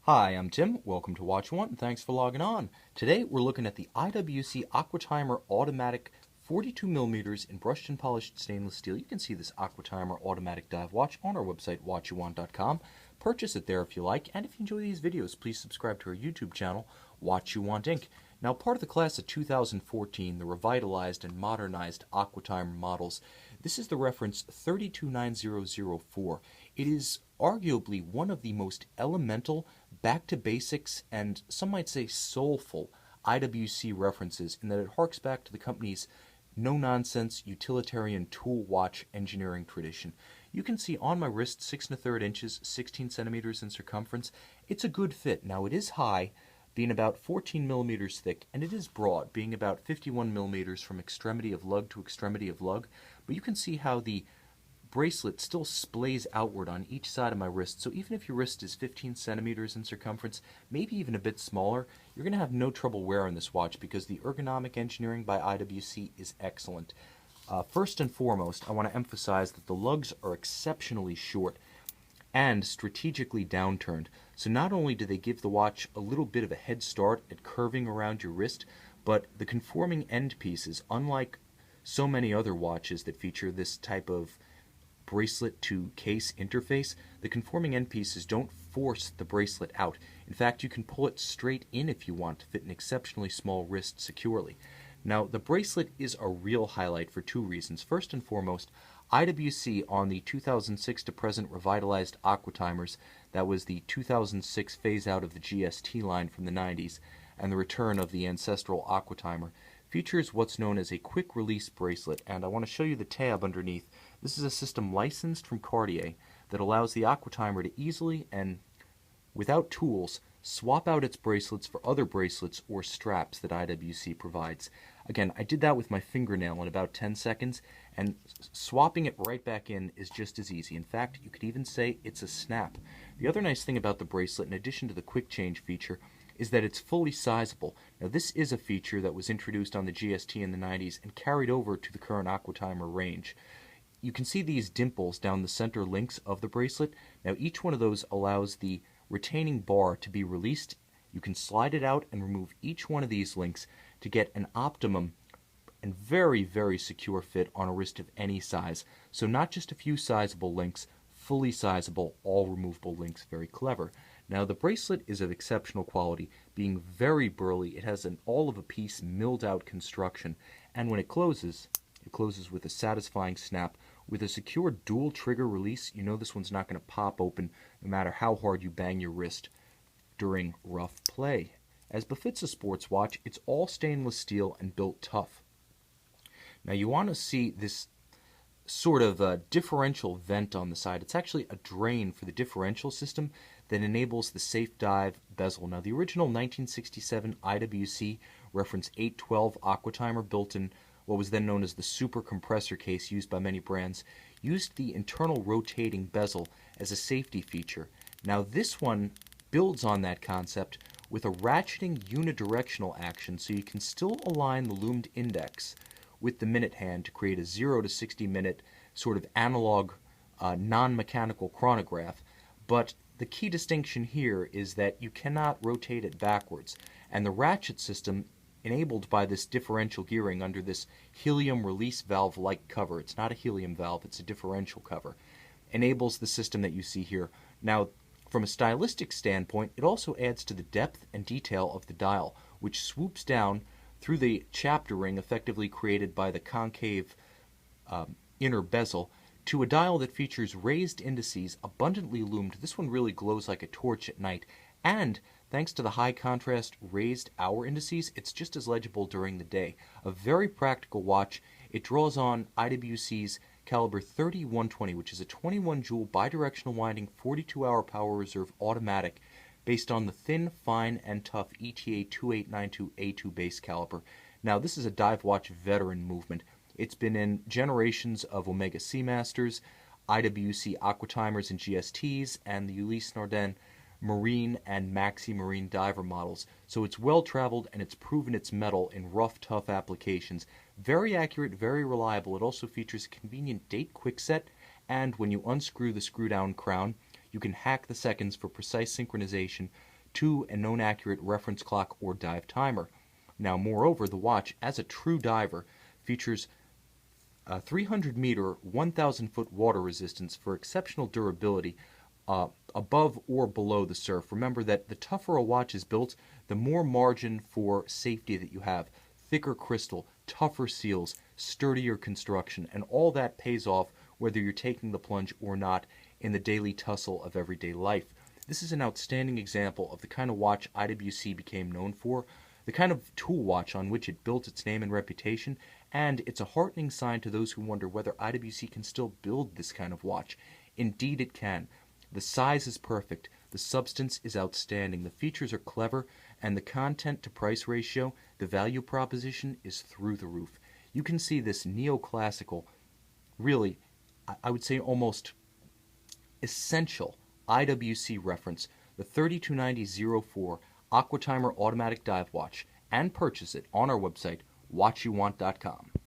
Hi, I'm Tim. Welcome to Watch One, and thanks for logging on. Today we're looking at the IWC Aquatimer Automatic 42mm in brushed and polished stainless steel. You can see this Aquatimer Automatic Dive watch on our website, watchyouwant.com. Purchase it there if you like, and if you enjoy these videos, please subscribe to our YouTube channel, Watch You Want Inc. Now, part of the class of 2014, the revitalized and modernized Aquatimer models, this is the reference 329004. It is arguably one of the most elemental, back-to-basics, and some might say soulful IWC references in that it harks back to the company's no-nonsense utilitarian tool watch engineering tradition. You can see on my wrist 6 1/3 inches, 16 centimeters in circumference. It's a good fit. Now it is high, being about 14 millimeters thick, and it is broad, being about 51 millimeters from extremity of lug to extremity of lug. But you can see how the bracelet still splays outward on each side of my wrist, so even if your wrist is 15 centimeters in circumference, maybe even a bit smaller, you're going to have no trouble wearing this watch because the ergonomic engineering by IWC is excellent. First and foremost, I want to emphasize that the lugs are exceptionally short and strategically downturned. So not only do they give the watch a little bit of a head start at curving around your wrist, but the conforming end pieces, unlike so many other watches that feature this type of bracelet to case interface, the conforming end pieces don't force the bracelet out. In fact, you can pull it straight in if you want to fit an exceptionally small wrist securely. Now, the bracelet is a real highlight for two reasons. First and foremost, IWC on the 2006 to present revitalized Aquatimers, that was the 2006 phase out of the GST line from the 90s, and the return of the ancestral Aquatimer, features what's known as a quick release bracelet, and I want to show you the tab underneath. This is a system licensed from Cartier that allows the Aquatimer to easily and without tools swap out its bracelets for other bracelets or straps that IWC provides. Again, I did that with my fingernail in about 10 seconds, and swapping it right back in is just as easy. In fact, you could even say it's a snap. The other nice thing about the bracelet, in addition to the quick change feature, is that it's fully sizable. Now, this is a feature that was introduced on the GST in the 90s and carried over to the current Aquatimer range. You can see these dimples down the center links of the bracelet. Now, each one of those allows the retaining bar to be released. You can slide it out and remove each one of these links to get an optimum and very, very secure fit on a wrist of any size. So not just a few sizable links, fully sizable, all removable links. Very clever. Now, the bracelet is of exceptional quality, being very burly. It has an all-of-a-piece milled-out construction, and when it closes with a satisfying snap. With a secure dual trigger release, you know this one's not going to pop open no matter how hard you bang your wrist during rough play. As befits a sports watch, it's all stainless steel and built tough. Now, you want to see this sort of differential vent on the side. It's actually a drain for the differential system that enables the Safe Dive bezel. Now, the original 1967 IWC reference 812 Aquatimer, built in what was then known as the super compressor case used by many brands, used the internal rotating bezel as a safety feature. Now, this one builds on that concept with a ratcheting unidirectional action, so you can still align the loomed index with the minute hand to create a 0 to 60 minute sort of analog non-mechanical chronograph. But the key distinction here is that you cannot rotate it backwards, and the ratchet system, enabled by this differential gearing under this helium release valve-like cover — it's not a helium valve, it's a differential cover — enables the system that you see here. Now, from a stylistic standpoint, it also adds to the depth and detail of the dial, which swoops down through the chapter ring effectively created by the concave inner bezel to a dial that features raised indices, abundantly loomed. This one really glows like a torch at night, and thanks to the high contrast raised hour indices, it's just as legible during the day. A very practical watch. It draws on IWC's caliber 3120, which is a 21 joule bidirectional winding 42-hour power reserve automatic based on the thin, fine, and tough ETA 2892A2 base caliber. Now, this is a dive watch veteran movement. It's been in generations of Omega Seamasters, IWC Aquatimers and GSTs, and the Ulysse Nardin Marine and Maxi Marine diver models. So it's well traveled and it's proven its mettle in rough, tough applications. Very accurate, very reliable. It also features a convenient date quickset, and when you unscrew the screw down crown, you can hack the seconds for precise synchronization to a known accurate reference clock or dive timer. Now, moreover, the watch, as a true diver, features a 300-meter, 1,000-foot water resistance for exceptional durability above or below the surf. Remember that the tougher a watch is built, the more margin for safety that you have. Thicker crystal, tougher seals, sturdier construction, and all that pays off whether you're taking the plunge or not in the daily tussle of everyday life. This is an outstanding example of the kind of watch IWC became known for, the kind of tool watch on which it built its name and reputation, and it's a heartening sign to those who wonder whether IWC can still build this kind of watch. Indeed it can. The size is perfect, the substance is outstanding, the features are clever, and the content to price ratio, the value proposition, is through the roof. You can see this neoclassical, really, I would say almost essential IWC reference, the 329004 Aquatimer Automatic Dive Watch, and purchase it on our website, watchyouwant.com.